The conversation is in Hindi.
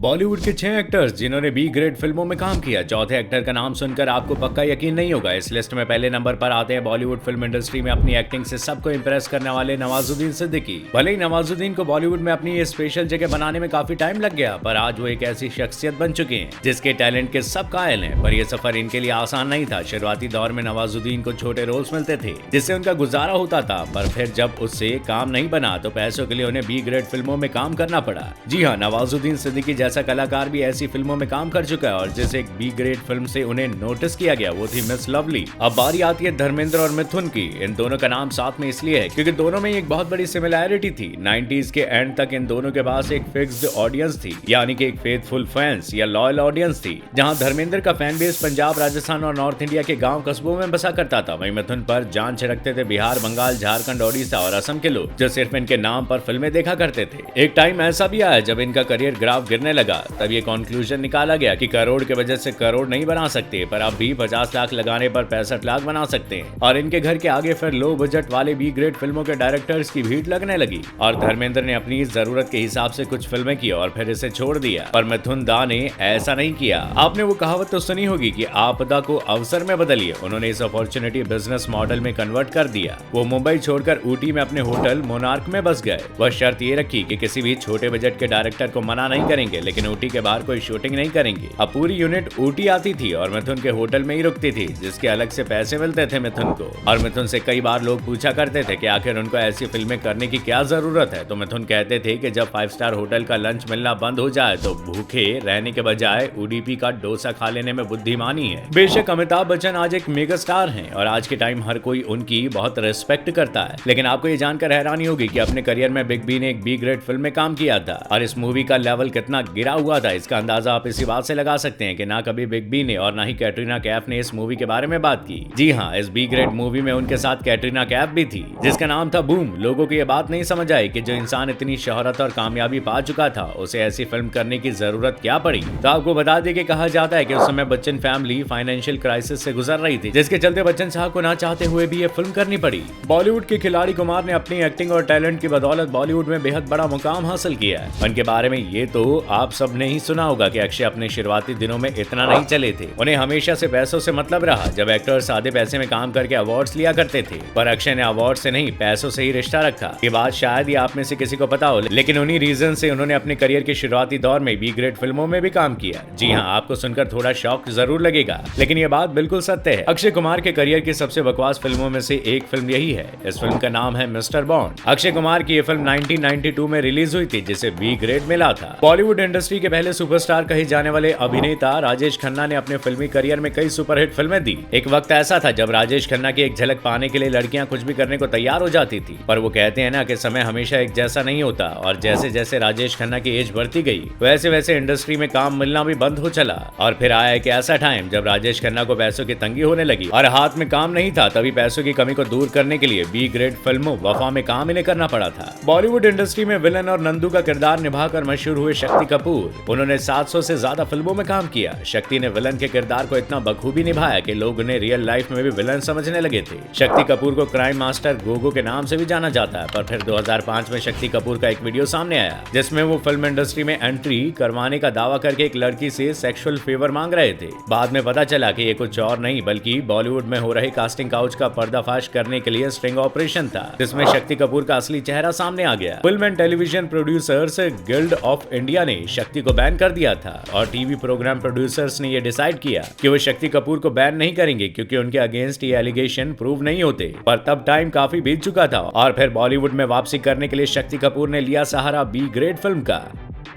बॉलीवुड के 6 एक्टर्स जिन्होंने बी ग्रेड फिल्मों में काम किया। चौथे एक्टर का नाम सुनकर आपको पक्का यकीन नहीं होगा। इस लिस्ट में पहले नंबर पर आते हैं बॉलीवुड फिल्म इंडस्ट्री में अपनी एक्टिंग से सबको इंप्रेस करने वाले नवाजुद्दीन सिद्दीकी। भले ही नवाजुद्दीन को बॉलीवुड में अपनी ये स्पेशल जगह बनाने में काफी टाइम लग गया, पर आज वो एक ऐसी शख्सियत बन चुके हैं जिसके टैलेंट के सब कायल हैं। पर यह सफर इनके लिए आसान नहीं था। शुरुआती दौर में नवाजुद्दीन को छोटे रोल्स मिलते थे जिससे उनका गुजारा होता था, पर फिर जब उससे काम नहीं बना तो पैसों के लिए उन्हें बी ग्रेड फिल्मों में काम करना पड़ा। जी हाँ, नवाजुद्दीन सिद्दीकी जैसा कलाकार भी ऐसी फिल्मों में काम कर चुका है और जिस एक बी ग्रेड फिल्म से उन्हें नोटिस किया गया वो थी मिस लवली। अब बारी आती है धर्मेंद्र और मिथुन की। इन दोनों का नाम साथ में इसलिए है क्योंकि दोनों में एक बहुत बड़ी सिमिलैरिटी थी। 90s के एंड तक इन दोनों के पास एक फिक्स्ड ऑडियंस थी, यानी कि एक फेथफुल फैंस या लॉयल ऑडियंस थी। जहां धर्मेंद्र का फैन बेस पंजाब, राजस्थान और नॉर्थ इंडिया के गांव कस्बों में बसा करता था, वहीं मिथुन पर जान छिड़कते थे बिहार, बंगाल, झारखंड, ओडिशा और असम के लोग जो सिर्फ इनके नाम पर फिल्में देखा करते थे। एक टाइम ऐसा भी आया जब इनका करियर ग्राफ गिरने लगा। तब ये कंक्लूजन निकाला गया कि करोड़ के वजह से करोड़ नहीं बना सकते, पर अब भी 50 लाख लगाने पर 65 लाख बना सकते हैं। और इनके घर के आगे फिर लो बजट वाले बी ग्रेड फिल्मों के डायरेक्टर्स की भीड़ लगने लगी और धर्मेंद्र ने अपनी जरूरत के हिसाब से कुछ फिल्में की और फिर इसे छोड़ दिया। पर मिथुन दा ने ऐसा नहीं किया। आपने वो कहावत तो सुनी होगी कि आपदा को अवसर में बदलिए। उन्होंने इस अपॉर्चुनिटी बिजनेस मॉडल में कन्वर्ट कर दिया। वो मुंबई छोड़कर ऊटी में अपने होटल मोनार्क में बस गए। वह शर्त ये रखी कि किसी भी छोटे बजट के डायरेक्टर को मना नहीं करेंगे, लेकिन ऊटी के बाहर कोई शूटिंग नहीं करेंगे। अब पूरी यूनिट ऊटी आती थी और मिथुन के होटल में ही रुकती थी, जिसके अलग से पैसे मिलते थे मिथुन को। और मिथुन से कई बार लोग पूछा करते थे कि आखिर उनको ऐसी फिल्में करने की क्या जरूरत है, तो मिथुन कहते थे कि जब 5 स्टार होटल का लंच मिलना बंद हो जाए तो भूखे रहने के बजाय उडीपी का डोसा खा लेने में बुद्धिमानी है। बेशक अमिताभ बच्चन आज एक मेगा स्टार हैं और आज के टाइम हर कोई उनकी बहुत रिस्पेक्ट करता है, लेकिन आपको ये जानकर हैरानी होगी कि अपने करियर में बिग बी ने एक बी ग्रेड फिल्म में काम किया था और इस मूवी का लेवल कितना गिरा हुआ था इसका अंदाजा आप इसी बात से लगा सकते हैं कि ना कभी बिग बी ने और ना ही कैटरीना कैफ ने इस मूवी के बारे में बात की। जी हाँ, इस बी ग्रेड मूवी में उनके साथ कैटरीना कैफ भी थी जिसका नाम था बूम। लोगों को ये बात नहीं समझ आई कि जो इंसान इतनी शोहरत और कामयाबी पा चुका था उसे ऐसी फिल्म करने की जरूरत क्या पड़ी। तो आपको बता दें कि कहा जाता है कि उस समय बच्चन फैमिली फाइनेंशियल क्राइसिस से गुजर रही थी, जिसके चलते बच्चन साहब को ना चाहते हुए भी ये फिल्म करनी पड़ी। बॉलीवुड के खिलाड़ी कुमार ने अपनी एक्टिंग और टैलेंट की बदौलत बॉलीवुड में बेहद बड़ा मुकाम हासिल किया है। उनके बारे में ये तो आप सब ने ही सुना होगा कि अक्षय अपने शुरुआती दिनों में इतना नहीं चले थे। उन्हें हमेशा से पैसों से मतलब रहा। जब एक्टर्स आधे पैसे में काम करके अवार्ड्स लिया करते थे, पर अक्षय ने अवार्ड से नहीं पैसों से ही रिश्ता रखा। ये बात शायद ही आप में से किसी को पता हो, लेकिन उन्हीं रीजन से उन्होंने अपने करियर के शुरुआती दौर में बी ग्रेड फिल्मों में भी काम किया। जी हाँ, आपको सुनकर थोड़ा शॉक जरूर लगेगा, लेकिन ये बात बिल्कुल सत्य है। अक्षय कुमार के करियर की सबसे बकवास फिल्मों में से एक फिल्म यही है। इस फिल्म का नाम है मिस्टर बॉन्ड। अक्षय कुमार की यह फिल्म 1992 में रिलीज हुई थी, जिसे बी ग्रेड मिला था। बॉलीवुड इंडस्ट्री के पहले सुपरस्टार कहे जाने वाले अभिनेता राजेश खन्ना ने अपने फिल्मी करियर में कई सुपरहिट फिल्में दी। एक वक्त ऐसा था जब राजेश खन्ना की एक झलक पाने के लिए लड़कियां कुछ भी करने को तैयार हो जाती थी, पर वो कहते हैं ना कि समय हमेशा एक जैसा नहीं होता और जैसे जैसे राजेश खन्ना की एज बढ़ती गई वैसे वैसे इंडस्ट्री में काम मिलना भी बंद हो चला। और फिर आया एक ऐसा टाइम जब राजेश खन्ना को पैसों की तंगी होने लगी और हाथ में काम नहीं था। तभी पैसों की कमी को दूर करने के लिए बी ग्रेड फिल्मों वफा में काम इन्हें करना पड़ा था। बॉलीवुड इंडस्ट्री में विलन और नंदू का किरदार निभाकर मशहूर हुए शक्ति कपूर। उन्होंने 700 से ज्यादा फिल्मों में काम किया। शक्ति ने विलन के किरदार को इतना बखूबी निभाया कि लोग उन्हें रियल लाइफ में भी विलन समझने लगे थे। शक्ति कपूर को क्राइम मास्टर गोगो के नाम से भी जाना जाता है, पर फिर 2005 में शक्ति कपूर का एक वीडियो सामने आया जिसमें वो फिल्म इंडस्ट्री में एंट्री करवाने का दावा करके एक लड़की से सेक्सुअल फेवर मांग रहे थे। बाद में पता चला कि ये कुछ और नहीं बल्कि बॉलीवुड में हो रहे कास्टिंग काउच का पर्दाफाश करने के लिए स्ट्रिंग ऑपरेशन था, जिसमें शक्ति कपूर का असली चेहरा सामने आ गया। Film and television producers guild of India ने शक्ति को बैन कर दिया था और टीवी प्रोग्राम प्रोड्यूसर्स ने यह डिसाइड किया कि वो शक्ति कपूर को बैन नहीं करेंगे क्योंकि उनके अगेंस्ट ये एलिगेशन प्रूव नहीं होते। पर तब टाइम काफी बीत चुका था और फिर बॉलीवुड में वापसी करने के लिए शक्ति कपूर ने लिया सहारा बी ग्रेड फिल्म का।